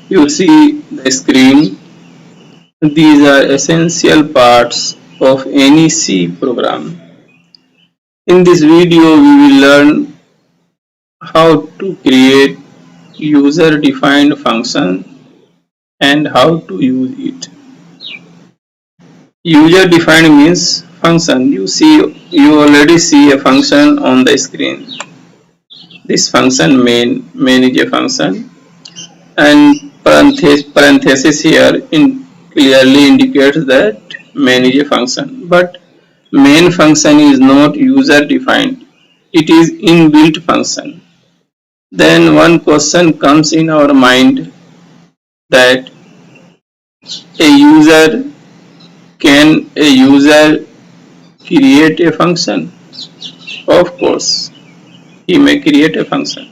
You see the screen. These are essential parts of any C program. In this video, we will learn how to create user-defined function and how to use it. User-defined means function. You already see a function on the screen. This function main is a function, and parenthesis here clearly indicates that main is a function. But main function is not user-defined. It is inbuilt function. Then one question comes in our mind that a user can a user create a function? Of course, he may create a function.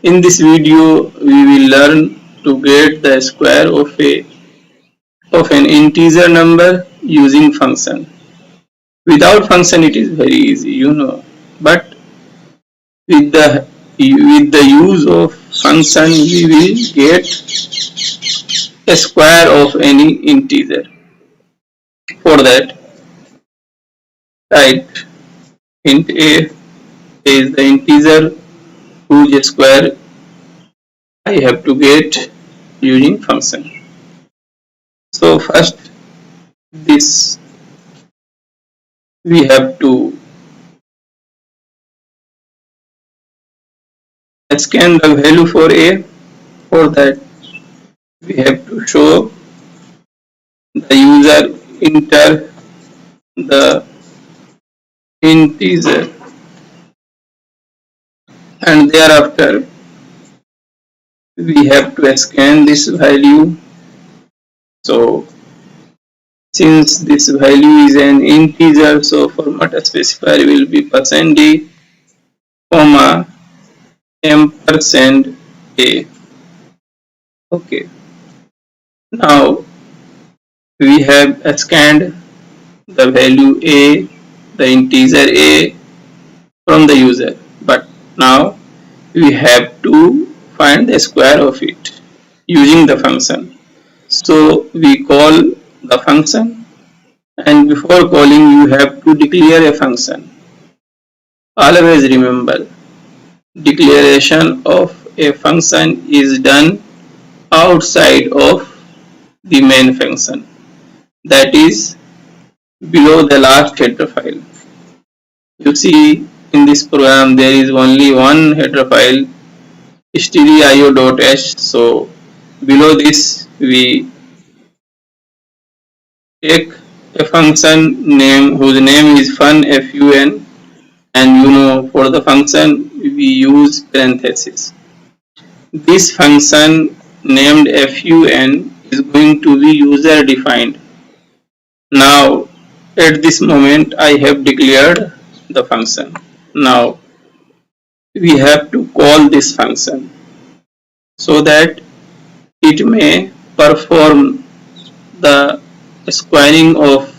In this video, we will learn to get the square of an integer number using function. Without function, it is very easy, you know. But with the use of function, we will get a square of any integer. For that, write int a is the integer whose square I have to get using function. So first, this we have to scan the value for a. For that, we have to show the user enter the integer, and thereafter we have to scan this value. So since this value is an integer, so format specifier will be %d, comma %a. Okay. Now we have scanned the value a, the integer a from the user, but now we have to find the square of it using the function. So we call the function, and before calling you have to declare a function. Always remember, declaration of a function is done outside of the main function, that is below the last header file. You see in this program there is only one header file, stdio.h. so below this we take a function name whose name is fun, and you know for the function we use parenthesis. This function named fun is going to be user defined. Now at this moment I have declared the function. Now we have to call this function so that it may perform the squaring of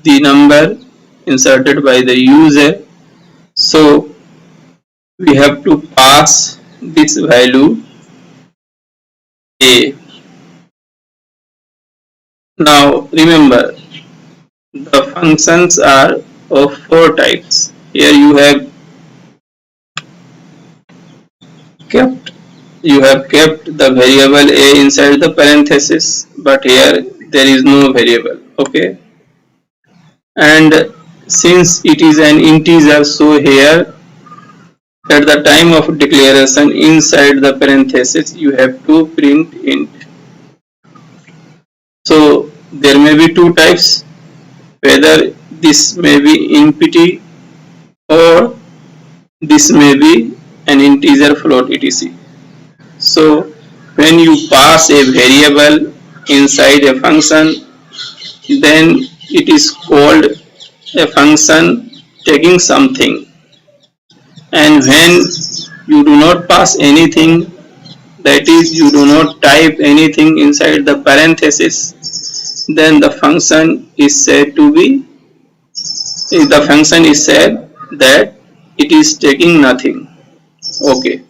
the number inserted by the user. So we have to pass this value a. Now remember, the functions are of 4 types. Here you have kept the variable a inside the parenthesis, but here there is no variable. Okay, and since it is an integer, so here at the time of declaration inside the parenthesis you have to print int. So there may be 2 types, whether this may be empty or this may be an integer float etc. So when you pass a variable inside a function, then it is called a function taking something, and when you do not pass anything, that is you do not type anything inside the parenthesis, then the function is said that it is taking nothing. Okay,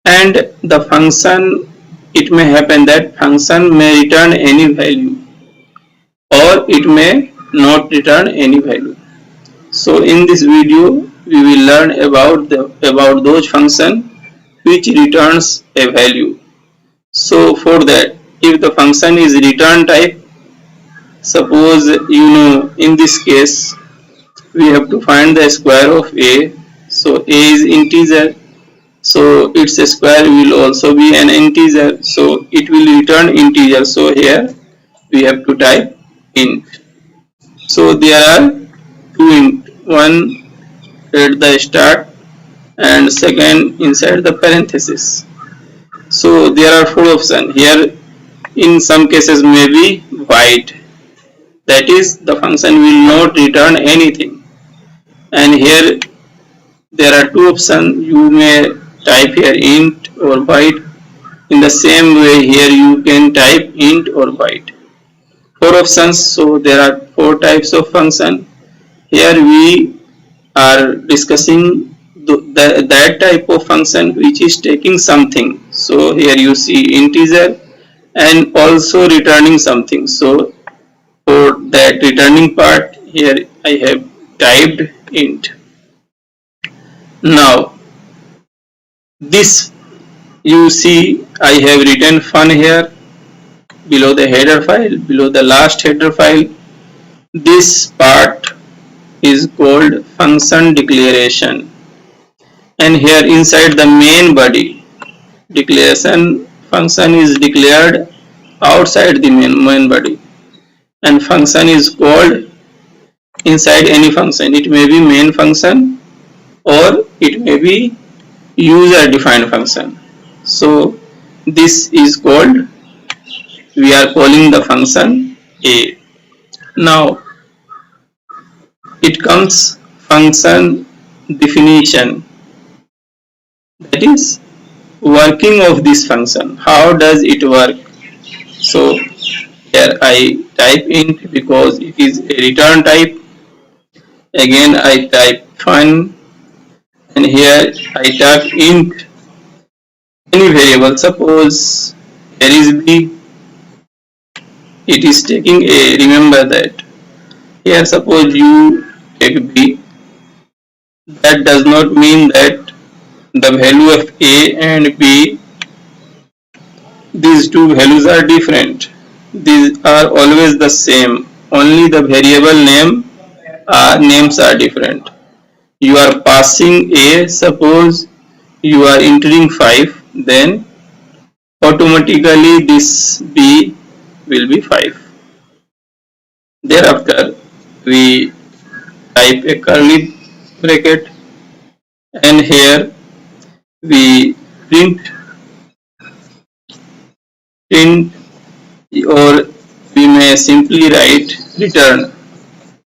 and the function it may happen that function may return any value or it may not return any value. So in this video we will learn about those function which returns a value. So for that, if the function is return type, suppose in this case we have to find the square of a. So a is integer, so its square will also be an integer, so it will return integer. So here we have to type int. So there are two int, one at the start and second inside the parenthesis. So there are four options here. In some cases may be void, that is the function will not return anything, and here there are two options, you may type here int or byte. In the same way here you can type int or byte. Four options, so there are four types of function. Here we are discussing that type of function which is taking something. So here you see integer and also returning something. So for that returning part here I have typed int. Now this you see I have written fun here below the header file, below the last header file. This part is called function declaration, and here inside the main body declaration function is declared outside the main body, and function is called inside any function. It may be main function or it may be user defined function. So this is called, we are calling the function a. Now it comes function definition, that is working of this function. How does it work? So here I type int because it is a return type. Again I type fun, and here I type int any variable. Suppose here is b, it is taking a. Remember that here suppose you take b, that does not mean that the value of a and b, these two values are different. These are always the same, only the variable names are different. You are passing a, suppose you are entering 5, then automatically this b will be 5. Thereafter we type a curly bracket, and here we print or we may simply write return,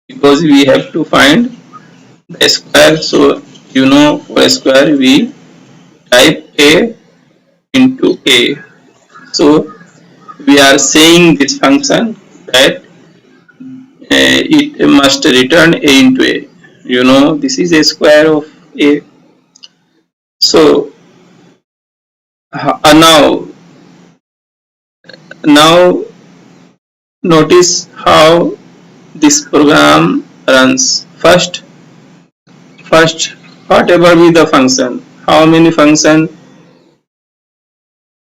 because we have to find the square. So for a square we type a into a. So we are saying this function that it must return a into a. This is a square of a. So now notice how this program runs. First whatever be the function, how many function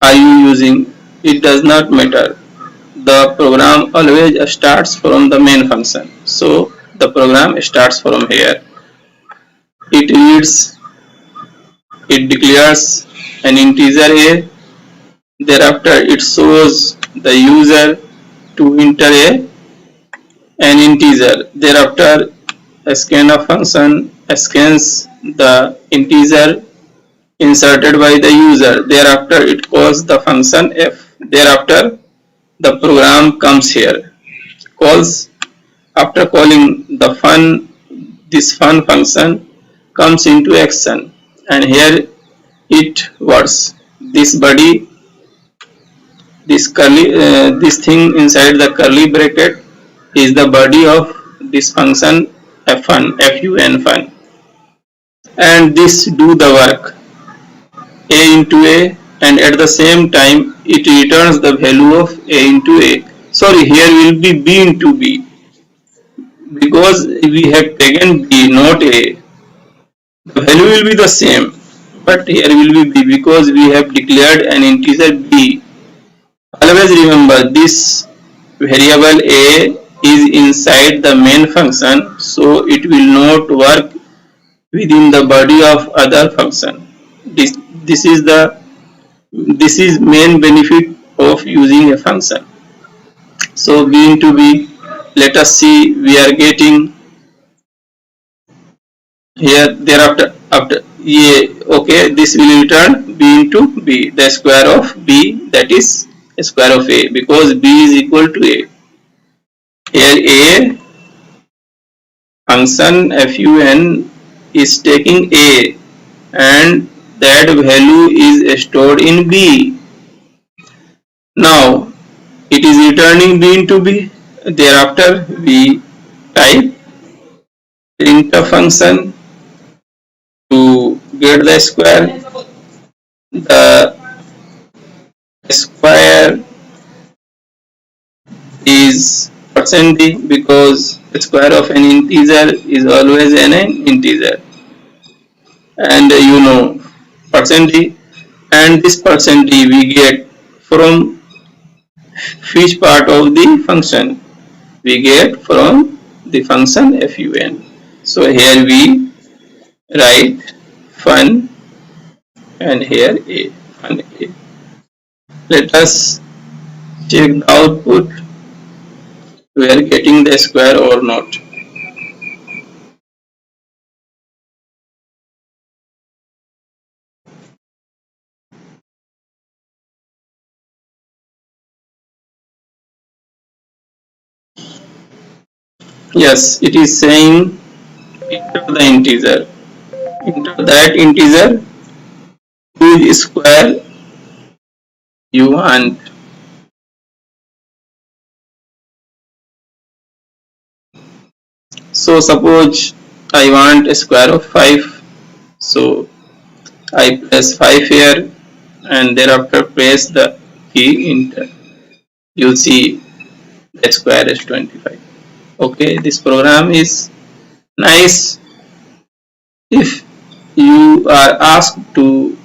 are you using, it does not matter. The program always starts from the main function. So the program starts from here. It reads, it declares an integer a, thereafter it shows the user to enter an integer. Thereafter a scanf function scans the integer inserted by the user. Thereafter it calls the function f. Thereafter the program comes here, calls. After calling the fun, this fun function comes into action, and here it works. This body, this thing inside the curly bracket is the body of this function fun, fun, and this do the work. A into a and at the same time it returns the value of a into a. Sorry, here will be b into b, because we have taken b, not a. The value will be the same, but here will be b because we have declared an integer b. Always remember this variable a is inside the main function, so it will not work within the body of other function. This is the main benefit of using a function. So b into b, let us see, we are getting here thereafter after okay, this will return b into b, the square of b, that is square of a, because b is equal to a. Here a function fun is taking a, and that value is stored in b. Now it is returning b into b. Thereafter we type printf function to get the square. The square is %d, because the square of an integer is always an integer, and you know %d, and this %d we get from which part of the function? We get from the function fun. So here we write fun, and here a, fun a. Let us check the output, we are getting the square or not. Yes, it is saying enter the integer. Enter that integer whose square you want. So suppose I want a square of 5. So I press 5 here, and thereafter press the key enter. You see the square is 25. Okay, this program is nice. If you are asked to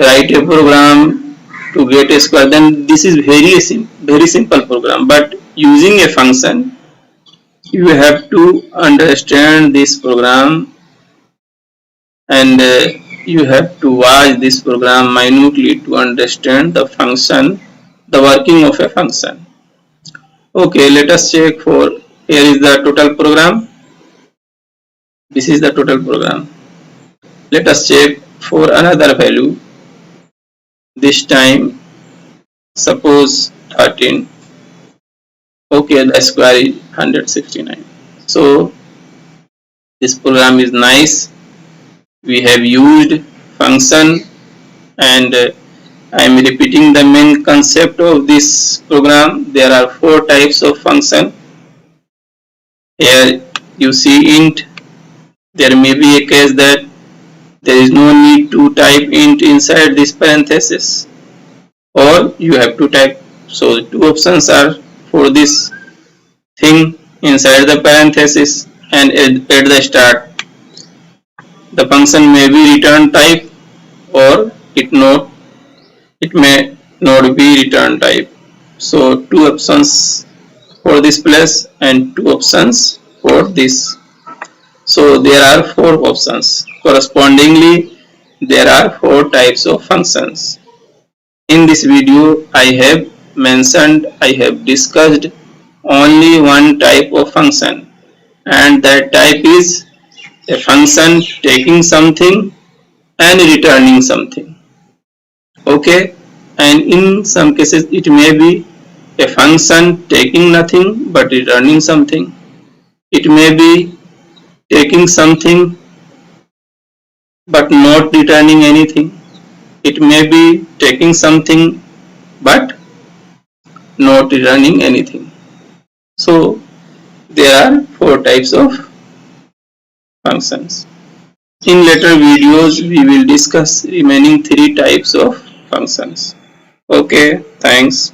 write a program to get a square, then this is very simple program. But using a function, you have to understand this program, and you have to watch this program minutely to understand the function, the working of a function. Okay, let us check for, here is the total program. This is the total program. Let us check for another value. This time, suppose 13. Okay, the square is 169. So this program is nice. We have used function, and I am repeating the main concept of this program. There are 4 types of function. Here you see int. There may be a case that there is no need to type int inside this parenthesis, or you have to type. So 2 options are for this thing inside the parenthesis and at the start. The function may be return type, or it may not be return type. So 2 options for this place and 2 options for this. So there are 4 options. Correspondingly, there are 4 types of functions. In this video, I have discussed only one type of function, and that type is a function taking something and returning something. Okay, and in some cases it may be a function taking nothing but returning something. It may be taking something but not returning anything. It may be taking something but not returning anything. So there are 4 types of functions. In later videos, we will discuss remaining three types of functions. Okay, thanks.